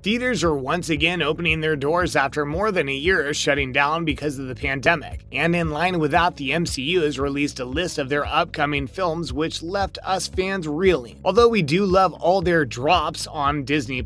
Theaters are once again opening their doors after more than a year shutting down because of the pandemic, and in line with that, the MCU has released a list of their upcoming films which left us fans reeling. Although we do love all their drops on Disney+,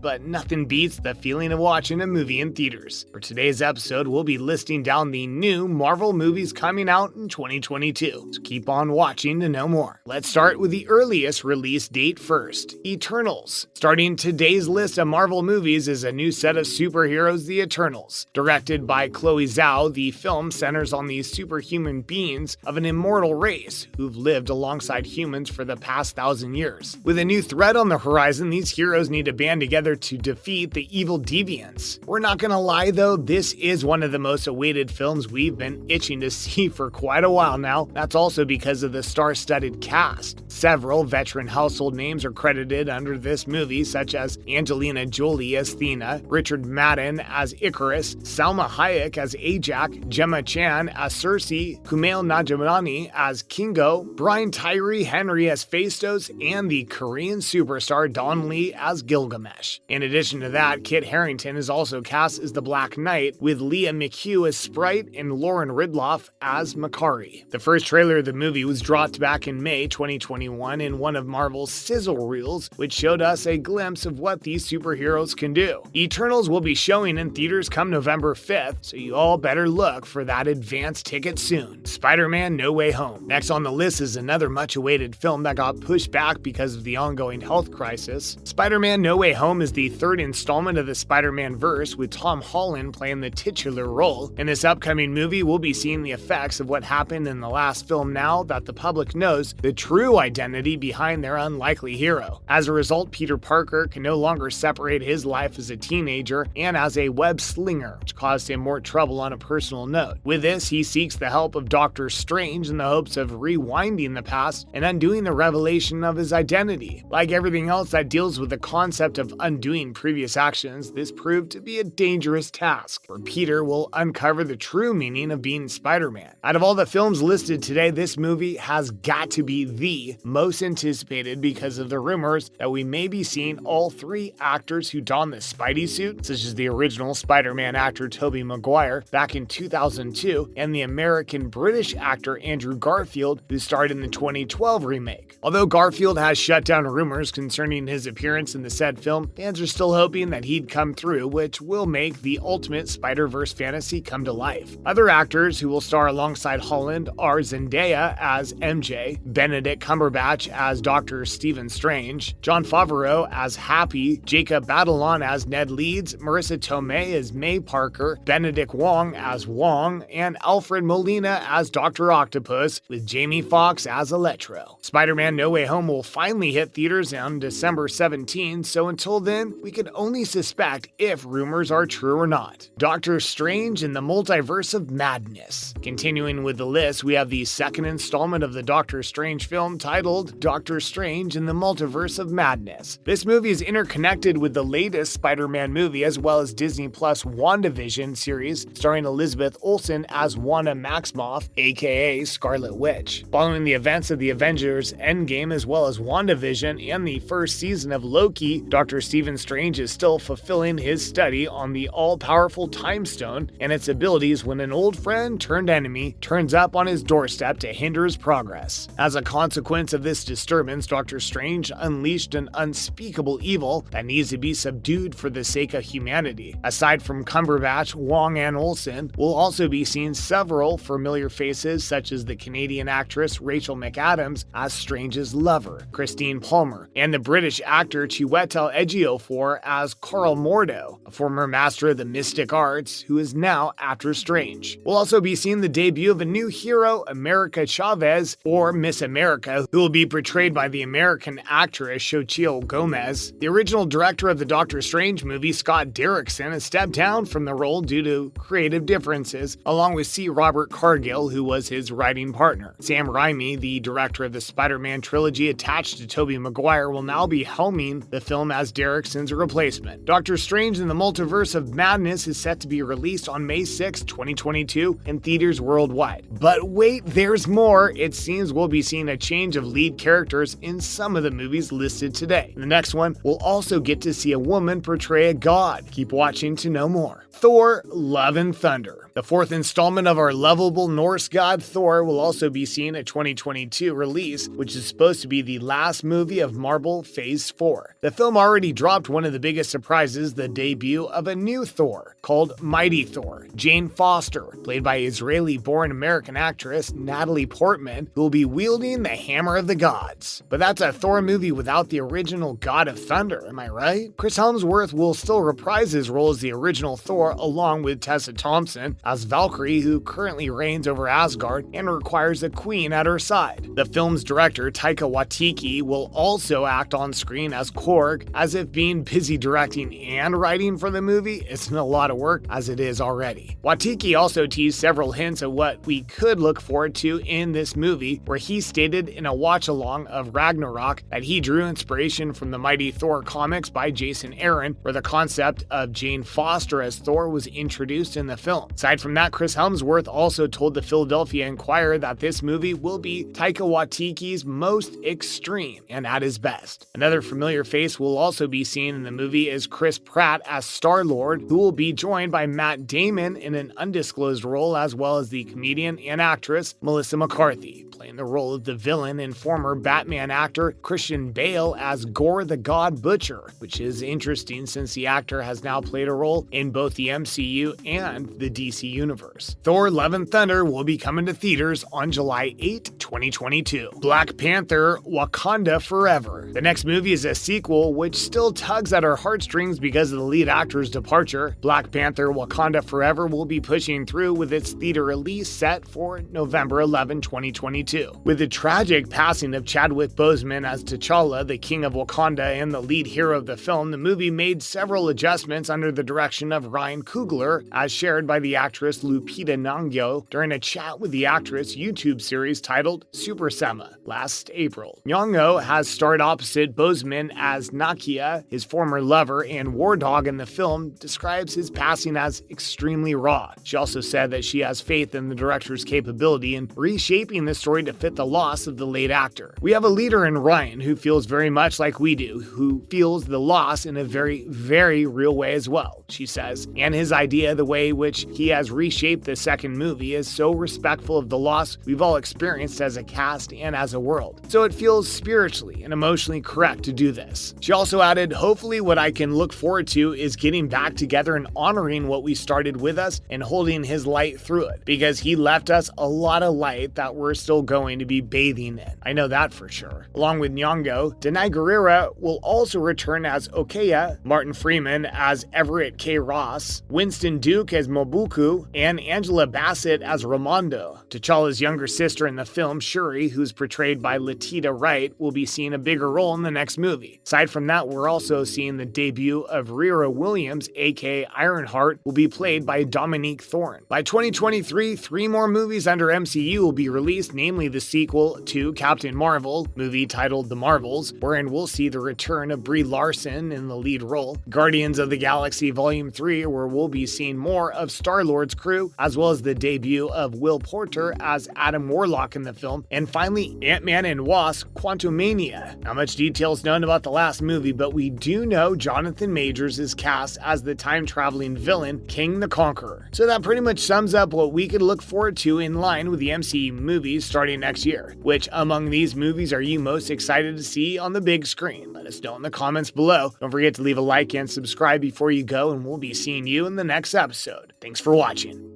but nothing beats the feeling of watching a movie in theaters. For today's episode, we'll be listing down the new Marvel movies coming out in 2022, so keep on watching to know more. Let's start with the earliest release date first, Eternals. Starting today's list of Marvel movies is a new set of superheroes, The Eternals. Directed by Chloe Zhao, the film centers on these superhuman beings of an immortal race who've lived alongside humans for the past 1,000 years. With a new threat on the horizon, these heroes need to band together to defeat the evil deviants. We're not gonna lie though, this is one of the most awaited films we've been itching to see for quite a while now. That's also because of the star-studded cast. Several veteran household names are credited under this movie, such as Angelina Jolie as Athena, Richard Madden as Icarus, Salma Hayek as Ajak, Gemma Chan as Cersei, Kumail Nanjiani as Kingo, Brian Tyree Henry as Phastos, and the Korean superstar Don Lee as Gilgamesh. In addition to that, Kit Harington is also cast as the Black Knight, with Leah McHugh as Sprite and Lauren Ridloff as Makari. The first trailer of the movie was dropped back in May 2021 in one of Marvel's sizzle reels, which showed us a glimpse of what these superheroes can do. Eternals will be showing in theaters come November 5th, so you all better look for that advance ticket soon. Spider-Man No Way Home. Next on the list is another much-awaited film that got pushed back because of the ongoing health crisis. Spider-Man No Way Home is the third installment of the Spider-Man verse, with Tom Holland playing the titular role. In this upcoming movie, we'll be seeing the effects of what happened in the last film now that the public knows the true identity behind their unlikely hero. As a result, Peter Parker can no longer separate his life as a teenager and as a web slinger, which caused him more trouble on a personal note. With this, he seeks the help of Doctor Strange in the hopes of rewinding the past and undoing the revelation of his identity. Like everything else that deals with the concept of undoing previous actions, this proved to be a dangerous task, for Peter will uncover the true meaning of being Spider-Man. Out of all the films listed today, this movie has got to be the most anticipated because of the rumors that we may be seeing all three actors who donned the Spidey suit, such as the original Spider-Man actor Tobey Maguire back in 2002, and the American-British actor Andrew Garfield, who starred in the 2012 remake. Although Garfield has shut down rumors concerning his appearance in the said film, fans are still hoping that he'd come through, which will make the ultimate Spider-Verse fantasy come to life. Other actors who will star alongside Holland are Zendaya as MJ, Benedict Cumberbatch as Dr. Stephen Strange, Jon Favreau as Happy, Jacob Batalon as Ned Leeds, Marissa Tomei as May Parker, Benedict Wong as Wong, and Alfred Molina as Dr. Octopus, with Jamie Foxx as Electro. Spider-Man No Way Home will finally hit theaters on December 17, so until then, we can only suspect if rumors are true or not. Doctor Strange in the Multiverse of Madness. Continuing with the list, we have the second installment of the Doctor Strange film titled Doctor Strange in the Multiverse of Madness. This movie is interconnected with the latest Spider-Man movie, as well as Disney Plus WandaVision series starring Elizabeth Olsen as Wanda Maximoff, aka Scarlet Witch. Following the events of the Avengers Endgame, as well as WandaVision and the first season of Loki, Dr. Stephen Strange is still fulfilling his study on the all-powerful Time Stone and its abilities when an old friend turned enemy turns up on his doorstep to hinder his progress. As a consequence of this disturbance, Dr. Strange unleashed an unspeakable evil that needs to be subdued for the sake of humanity. Aside from Cumberbatch, Wong, and Olsen, we'll also be seeing several familiar faces, such as the Canadian actress Rachel McAdams as Strange's lover, Christine Palmer, and the British actor Chiwetel Ejiofor as Carl Mordo, a former master of the mystic arts who is now after Strange. We'll also be seeing the debut of a new hero, America Chavez, or Miss America, who will be portrayed by the American actress Xochitl Gomez. The original director of the Doctor Strange movie, Scott Derrickson, has stepped down from the role due to creative differences, along with C. Robert Cargill, who was his writing partner. Sam Raimi, the director of the Spider-Man trilogy attached to Tobey Maguire, will now be helming the film as Derrickson's replacement. Doctor Strange in the Multiverse of Madness is set to be released on May 6, 2022 in theaters worldwide. But wait, there's more! It seems we'll be seeing a change of lead characters in some of the movies listed today. In the next one, we'll also get to see a woman portray a god. Keep watching to know more. Thor: Love and Thunder. The fourth installment of our lovable Norse god Thor will also be seeing a 2022 release, which is supposed to be the last movie of Marvel Phase 4. The film already dropped one of the biggest surprises, the debut of a new Thor, called Mighty Thor. Jane Foster, played by Israeli-born American actress Natalie Portman, who will be wielding the hammer of the gods. But that's a Thor movie without the original God of Thunder, am I right? Chris Hemsworth will still reprise his role as the original Thor along with Tessa Thompson as Valkyrie, who currently reigns over Asgard and requires a queen at her side. The film's director, Taika Waititi, will also act on screen as Korg, as if being busy directing and writing for the movie isn't a lot of work as it is already. Waititi also teased several hints of what we could look forward to in this movie, where he stated in a watch-along of Ragnarok that he drew inspiration from the Mighty Thor comics by Jason Aaron, where the concept of Jane Foster as Thor was introduced in the film. Aside from that, Chris Hemsworth also told the Philadelphia Inquirer that this movie will be Taika Waititi's most extreme and at his best. Another familiar face we'll also be seeing in the movie is Chris Pratt as Star-Lord, who will be joined by Matt Damon in an undisclosed role, as well as the comedian and actress Melissa McCarthy, playing the role of the villain, and former Batman actor Christian Bale as Gore the God Butcher, which is interesting since the actor has now played a role in both the MCU and the DC universe. Thor: Love and Thunder will be coming to theaters on July 8, 2022. Black Panther: Wakanda Forever. The next movie is a sequel which still tugs at our heartstrings because of the lead actor's departure. Black Panther: Wakanda Forever will be pushing through with its theater release set for November 11, 2022. With the tragic passing of Chadwick Boseman as T'Challa, the King of Wakanda and the lead hero of the film, the movie made several adjustments under the direction of Ryan Coogler, as shared by the actress Lupita Nyong'o during a chat with the actress YouTube series titled Super Sema last April. Nyong'o has starred opposite Boseman as Nakia, his former lover, and War Dog in the film describes his passing as extremely raw. She also said that she has faith in the director's capability in reshaping the story to fit the loss of the late actor. We have a leader in Ryan who feels very much like we do, who feels the loss in a very, very real way as well, she says, and his idea, the way which he has reshaped the second movie, is so respectful of the loss we've all experienced as a cast and as a world. So it feels spiritually and emotionally correct to do this. She also added, hopefully what I can look forward to is getting back together and honoring what we started with us and holding his light through it, because he left us a lot of light that we're still going to be bathing in. I know that for sure. Along with Nyong'o, Denai Guerrera will also return as Okeya, Martin Freeman as Everett K. Ross, Winston Duke as Mobuku, and Angela Bassett as Ramondo. T'Challa's younger sister in the film, Shuri, who's portrayed by Letitia Wright, will be seeing a bigger role in the next movie. Aside from that, we're also seeing the debut of Riri Williams, aka Ironheart, will be played by Dominique Thorne. By 2023, 3 more movies under MCU will be released, namely the sequel to Captain Marvel, movie titled The Marvels, wherein we'll see the return of Brie Larson in the lead role, Guardians of the Galaxy Volume 3, where we'll be seeing more of Star-Lord's crew, as well as the debut of Will Porter as Adam Warlock in the film, and finally Ant-Man and Wasp: Quantumania. Not much details known about the last movie, but we do know Jonathan Majors is cast as the time-traveling villain King the Conqueror. So that pretty much sums up what we could look forward to in line with the MCU movies starting next year. Which among these movies are you most excited to see on the big screen? Let us know in the comments below. Don't forget to leave a like and subscribe before you go, and we'll be seeing you in the next episode. Thanks for watching.